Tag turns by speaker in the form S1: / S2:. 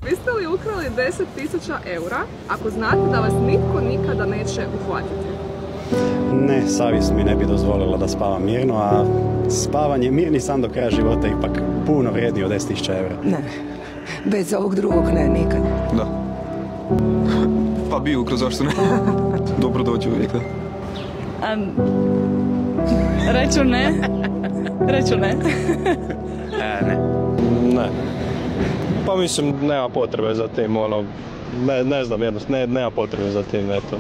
S1: Biste li ukrali 10.000 eura ako znate da vas nitko nikada neće uhvatiti?
S2: Ne, savjest mi ne bi dozvolila da spavam mirno, a spavanje, mirni san do kraja života je ipak puno vrijedniji od 10.000 eura.
S3: Ne, bez ovog drugog ne, nikad.
S4: Da. Pa bi ukro, zašto ne? Dobro dođe uvijek, da.
S5: Reću ne.
S6: Ne. Pa mislim, nema potrebe za tim, ne znam, jednostavno, nema potrebe za tim, eto.